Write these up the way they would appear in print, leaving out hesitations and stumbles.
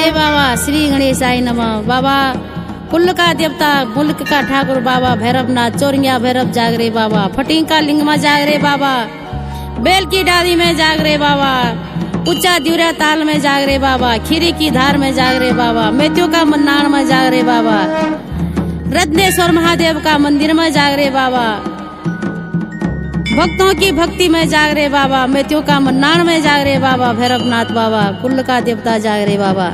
जय बाबा श्री गणेशाय नमः। बाबा कुल का देवता मुल्क का ठाकुर बाबा भैरवनाथ चोरिया भैरव जागरे बाबा। फटिंका लिंग में जागरे बाबा। बेल की डाली में जागरे बाबा। ऊंचा द्यूरा ताल में जागरे बाबा। खीरी की धार में जागरे बाबा। मेथ्यू का मन्नाण में जागरे बाबा। रत्नेश्वर महादेव का मंदिर में जागरे बाबा। भक्तों की भक्ति में जागरे बाबा। मेथ्यू का मन्नाण में जागरे बाबा। भैरवनाथ बाबा कुल का देवता जागरे बाबा।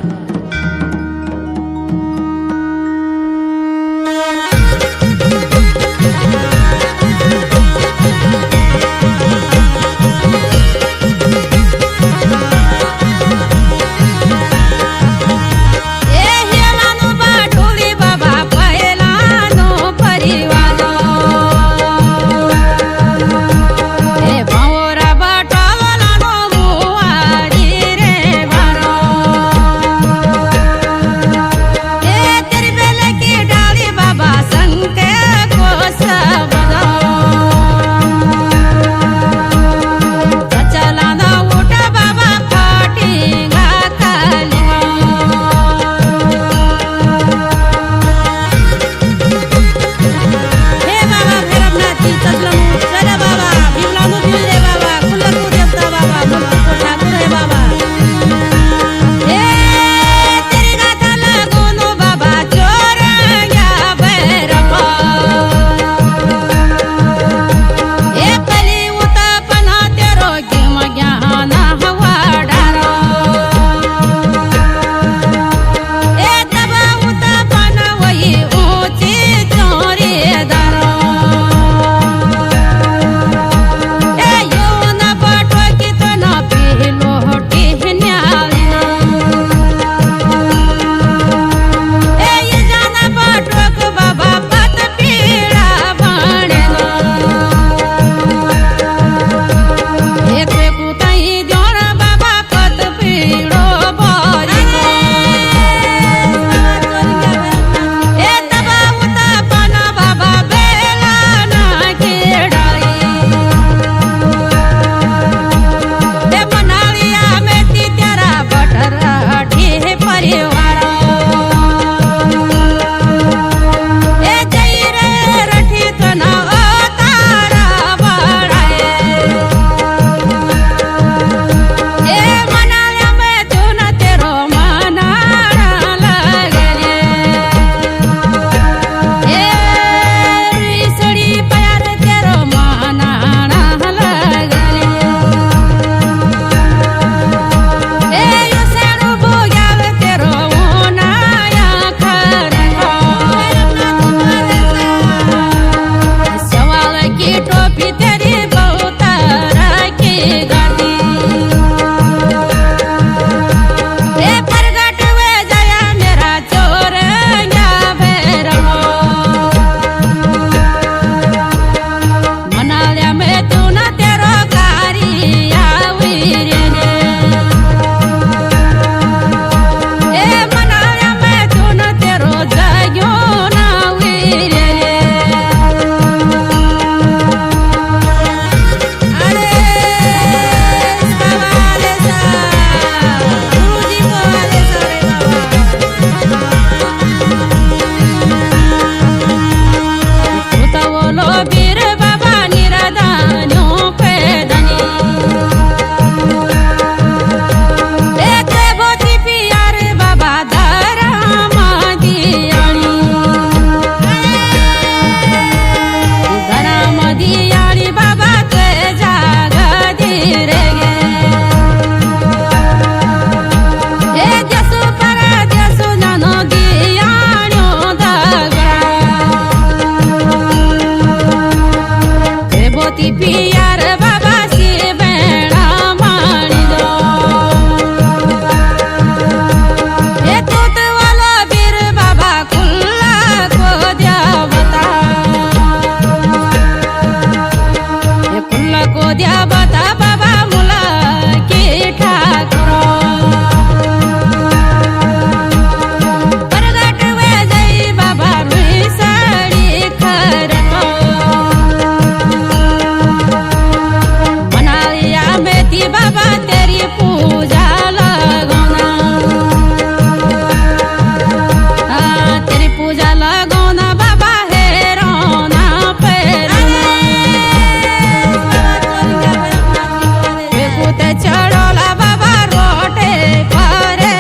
चढ़ोला बाबा रोटे परे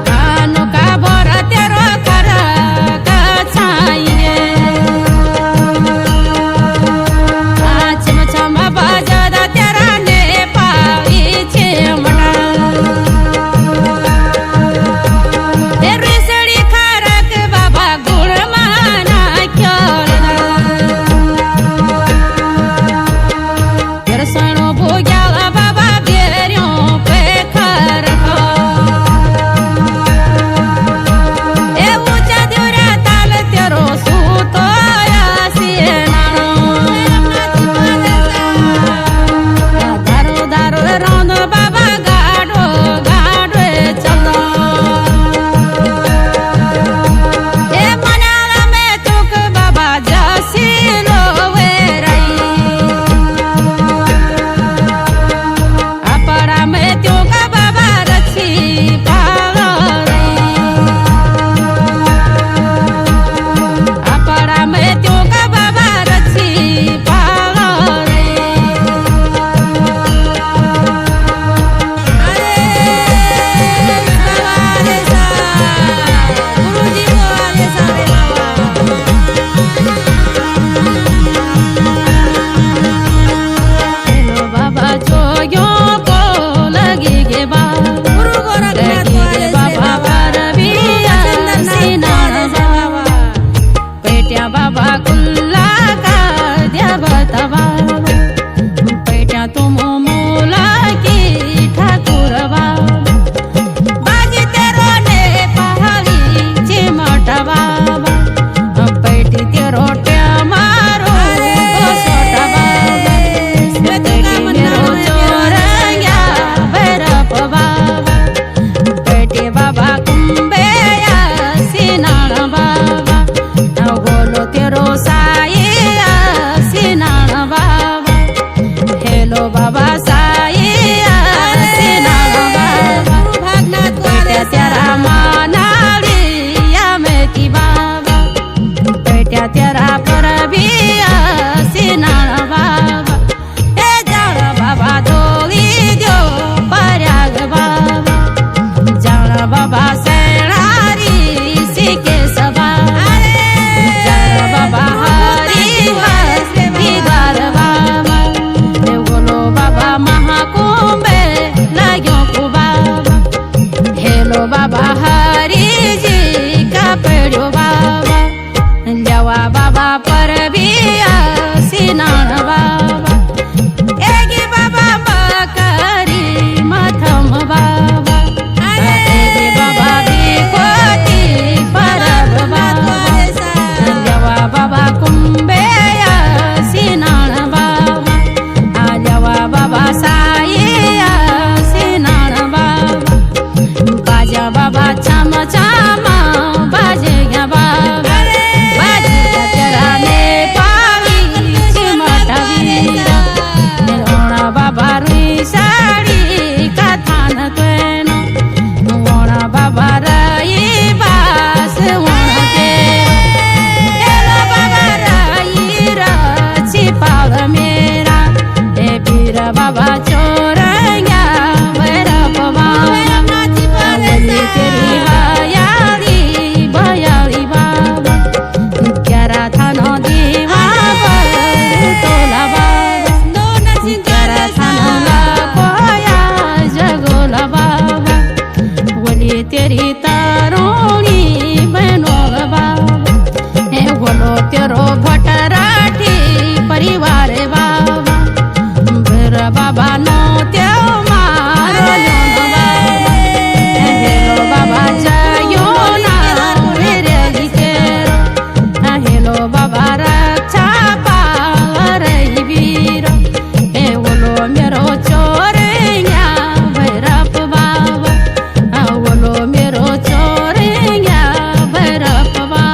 कानू का बोर तेरो कर छाइए छम छम बजद तेरा ने पावी छे रेसड़ी खरक बाबा गुड़ माना दर्शनो भोग्याला बाबा बेरियो पे खर ए ऊंचा द्योरा ताल तेरो सूतो दारो दारो रोंद बाबा गाडो गाडो चलो ए मनाला में तुक बाबा जसी लोवे रही अपरा में तुक बाबा रची पालो रही अपरा में तुक बाबा रची पालो रही गुरुजी को आले सारे हेलो बाबा जोयो को लगी गे गुरु बाबा पर भी सीना बाबा पेट्या बाबा कुल्ला का द्या बतावा पेट्या तुम मूला की ठाकुर बाबा बाजी तेरो ने पहाड़ी चिमटा बाबा पेटी तेरो ट्या मारो सोटा बाबा पेटी मेरो चोरंगा भैरप बाबा पेटी बाबा कुंबे सीनाण बाबा बोलो तेरो साई सीनाण बाबा हेलो बाबा साई सीनाण बाबा पेट्या तेरा मनालिया में की बाबा पेट्या तेरा पर भी सीनाण बाबा ए जाण बाबा धोली दो पर्याग बाबा जाण बाबा सेणारी सीके सभा जाण बाबा हरी दीवार बाबा ए बोलो बाबा महाकुंभे लाग्यो को बाबा हेलो बाबा हरी जी का पेड़ो बाबा जवा बाबा पर भी सीनाण बाबा एगी बाबा मकरी मथम बाबा एगी बाबा विकोती परब बाबा जवा बाबा कुंबे सीनाण बाबा जवा बाबा साई सीनाण बाबा बाजा बाबा छम छम बाजे गया बाबा बाजे तेरा ने पावी चिमटा वीरा ओणा बाबा रुई साड़ी का थान त्वेनो ओणा बाबा रई बास ओणा तेरा बाबा रई रची पाव मेरा ए वीर बाबा चोरंगा भैरप बाबा तेरी बयाली बयाली बाबा क्यारा थानो दीवा तोला बाबा क्यारा थानो लाकोया जगोला बाबा बोली तेरी तारोणी बहनो बाबा हे बोलो तेरो भटराठी परिवार बाबा भर बाबा नो त्यो मारो बाबा हेलो बाबा जयो ना मेरे तेरो हेलो बाबा रक्षा पावर वीर हे बोलो मेरो चोरंगा भैरप बाबा बोलो मेरो चोरंगा भैरप बाबा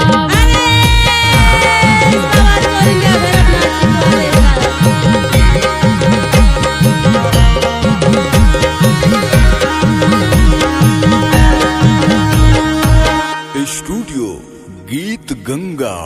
स्टूडियो गीत गंगा।